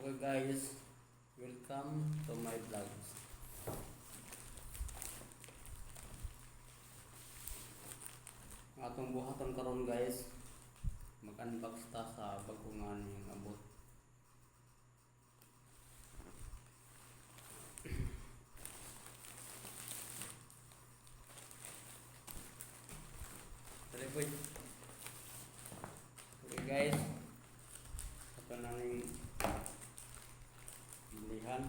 Okay guys, welcome to my vlogs. Ang atong buhaton karon guys, mag-unbox ta sa bagong aning abot. Dali okay guys, ito na yung bilihan.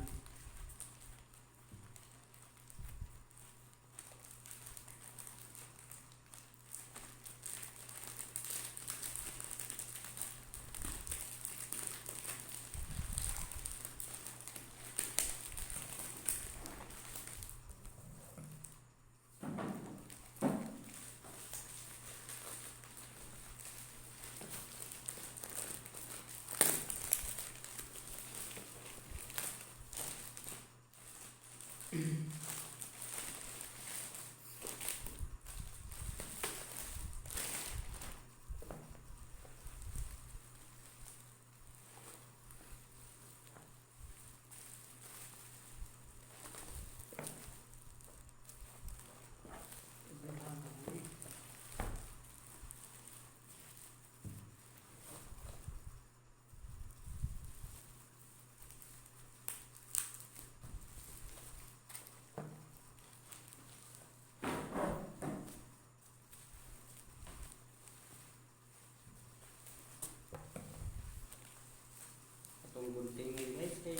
Itong gunting guys kay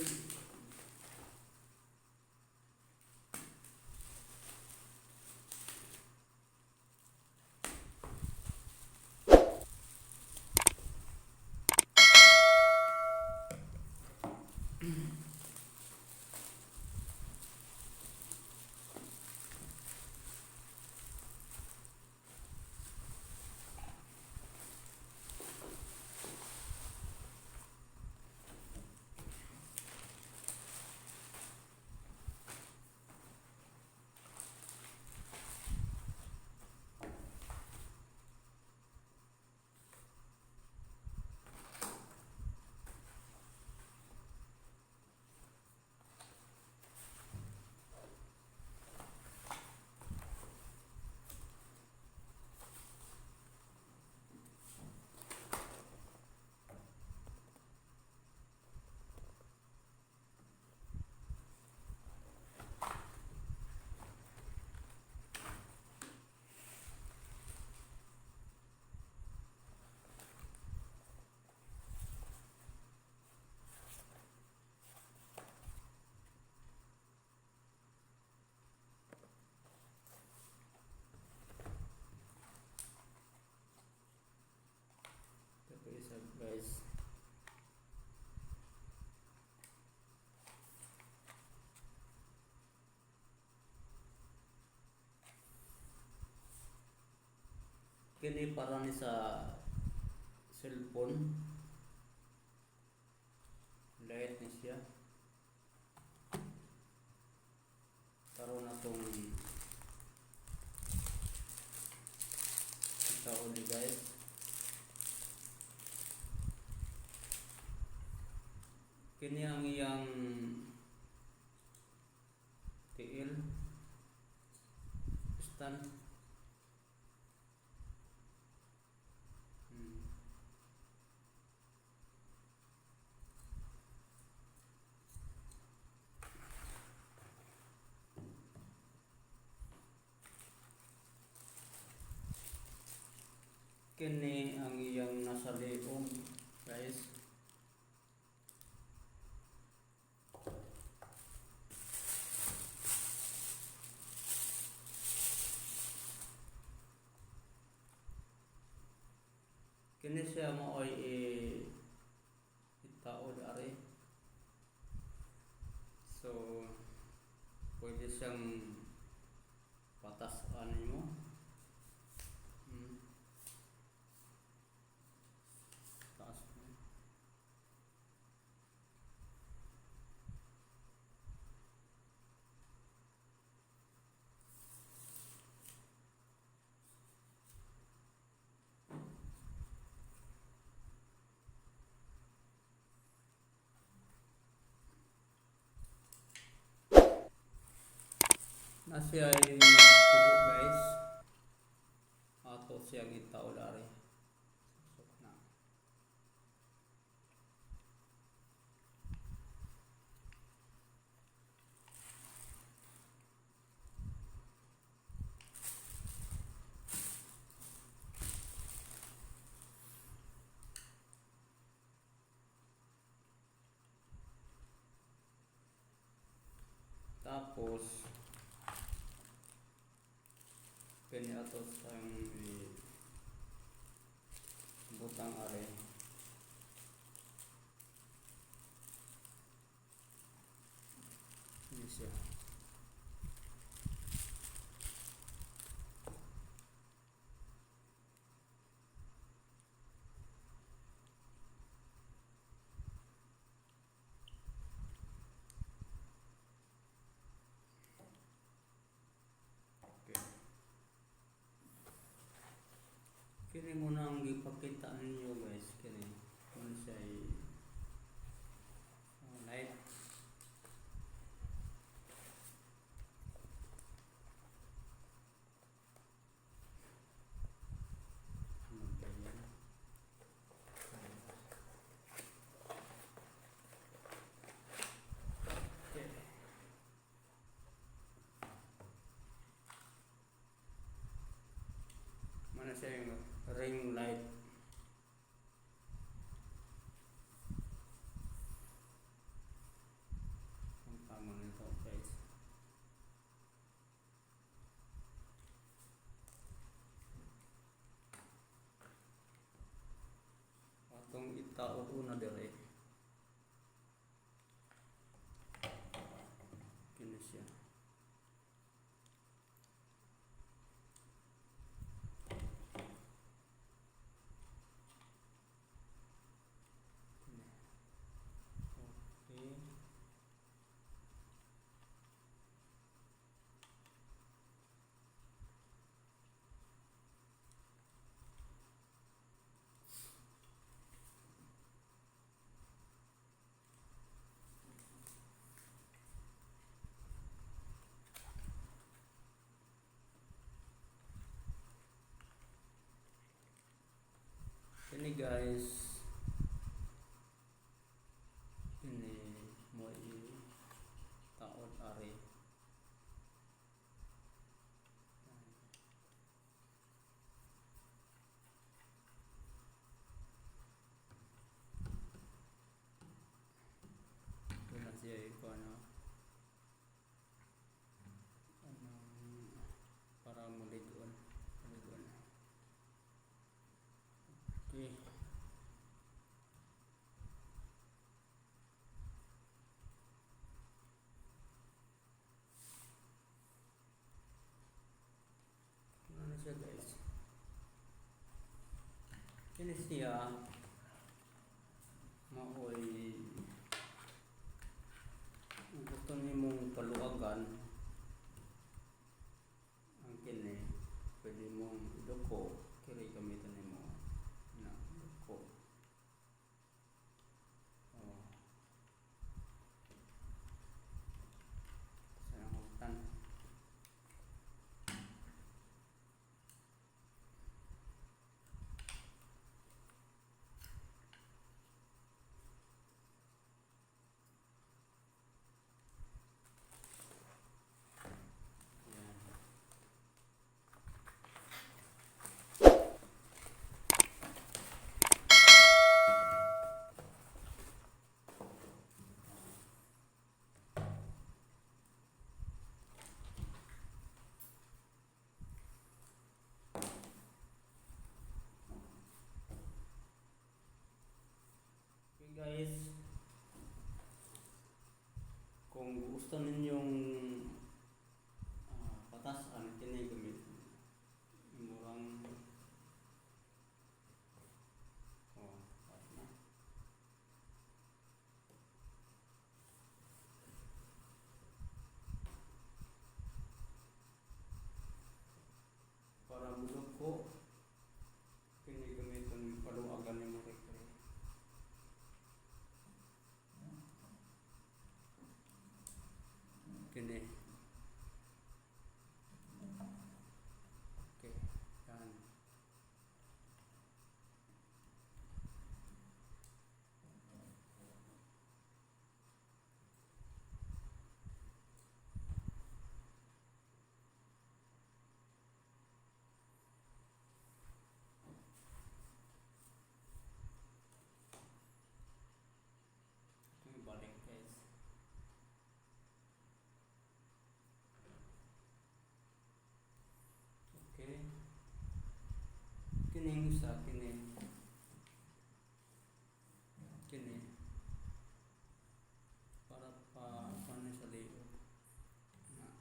ito isa guys. Kini para ni sa cellphone. Light ni siya. Karon na tong uli guys. Kini ang iyang tiil stand. Kini ang iyang nasa leong guys. Kini siya mo ay itaod ari. So pwede siyang patasan mo. Asya ay tubo guys. Ato siya itaw lari. Susok na. Tapos kanya ato sa butang are. Ini siya. Okay. Kini muna ang ipakita ninyo guys. Kini muna siya ay light. Ano ba yan? Okay. Mana siya yung ring light. Ang tama nito guys. Atong itaot una dire. Kini siya. Okay. Ini guys. Ini mo itaot are. Ito na siya ito para muligon. Okay. Ano siya guys? Ini siya maoy gusto nimong paluagan ang kini pwede mong idoko kiri gamitan nimo na idoko. Oh. Sa huktan. Guys, kung gusto ninyong patasan kini gamit murang pas na. Para budok ko kini gamiton paluagan ni mo kini isa kini para pa ano sa liyo na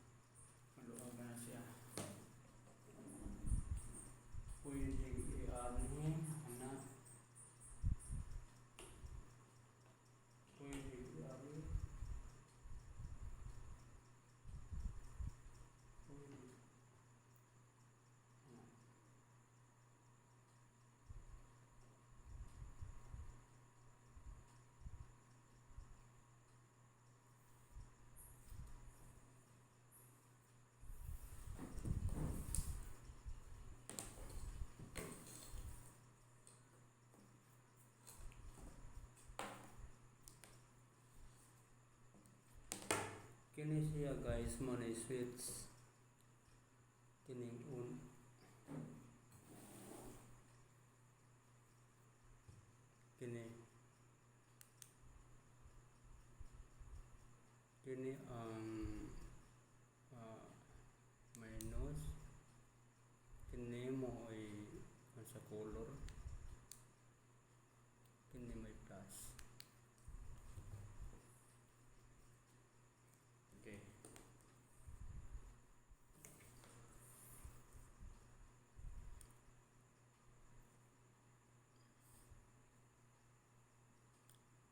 maluwagan na siya. Pwede i-ani ana pwede i-ani pwede ana. Kini siya guys mo na switch kining kini ang minus kini mo ay sa color kini may plus. Okay.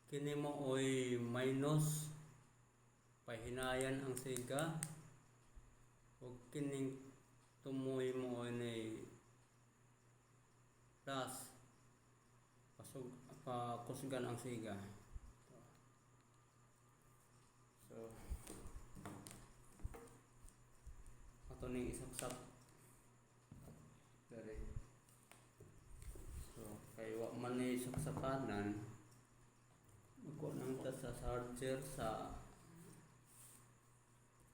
Kini mo oy minus pahinayan ang siga ug kining tumoy mo ni plus pakusgan ang siga. So ato ning isaksak dari. So kay wa man ni saksakanan ako nang ta sa charger sa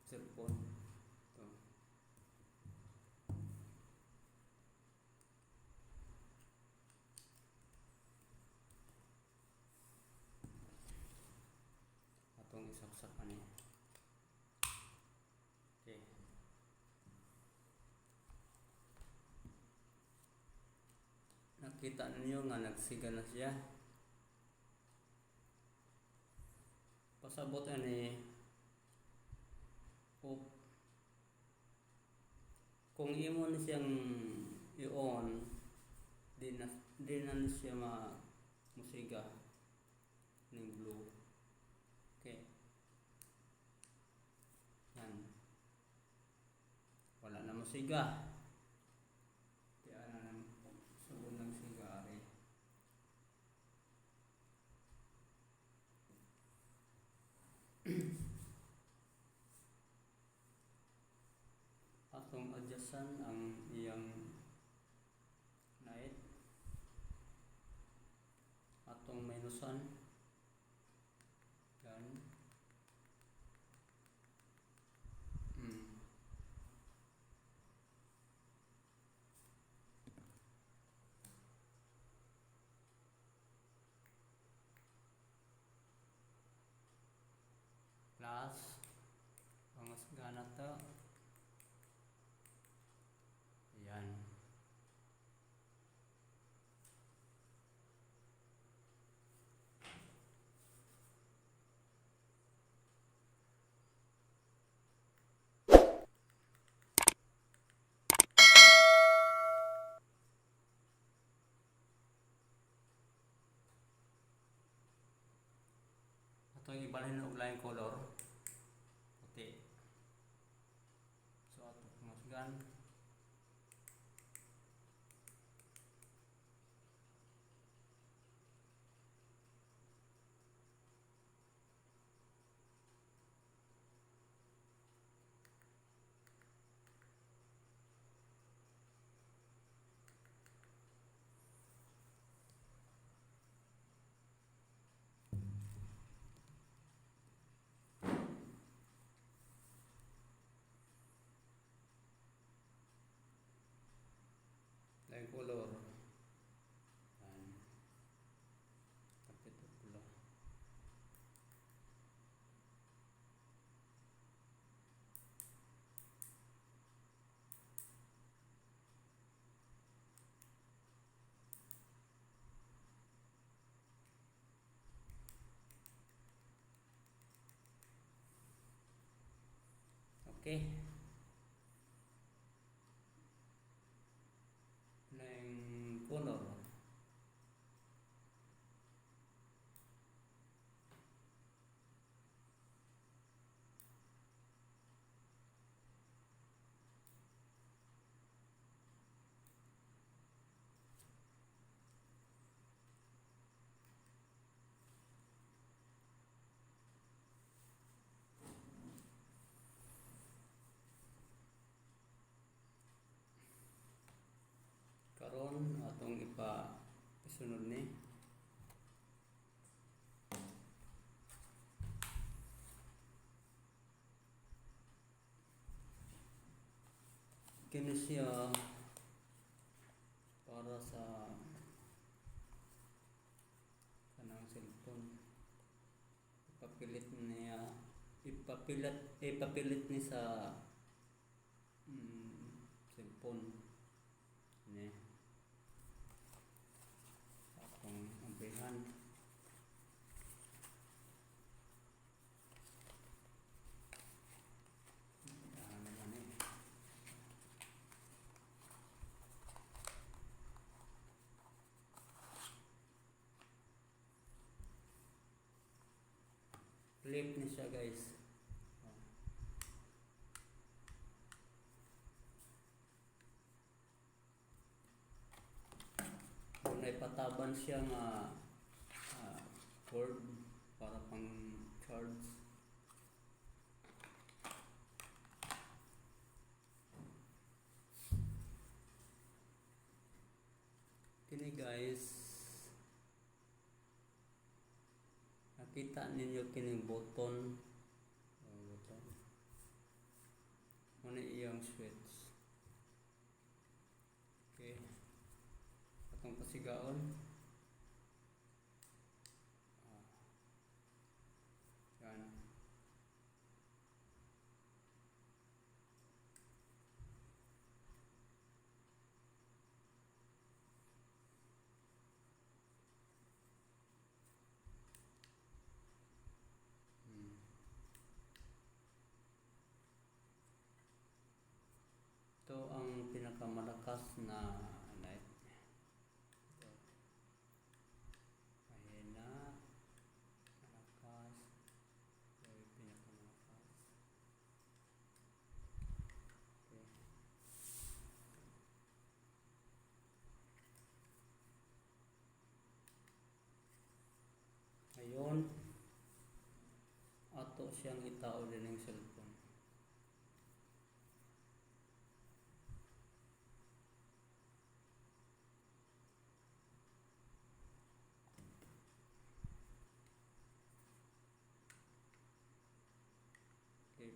cellphone. So, atong isaksak ani. Okay. Nakita ninyo nga nagsiga na siya. Pasabot ani kung imo ni siyang i-on di na siya musiga ning blue. Okay. Yan. Wala na musiga. Kaya na sugod ng siga ari. Atong adjustan ang iyang light. Atong minusan. Yan. Plus pangas gana to. Yan. Atong ibalhin og lain color. Puti. So atong pangasgan. Okay. Nang Connor. Karon atong isunod ni kini siya para sa kanang cellphone. Ipapilit ni sa cellphone ni akong ampihan. Flip ni siya guys. Kung naipataban siya nga cord para pang charge. Kini guys, nakita ninyo kining button. Muna iyang switch. Okay. Atong pasigaon. Yan. Ito ang pinakamalakas na light. Mahina, malakas, ito yung pinakamalakas. Okay. Ngayon, ato siyang itao din ng cellphone. Okay.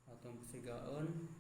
Atong sigaon.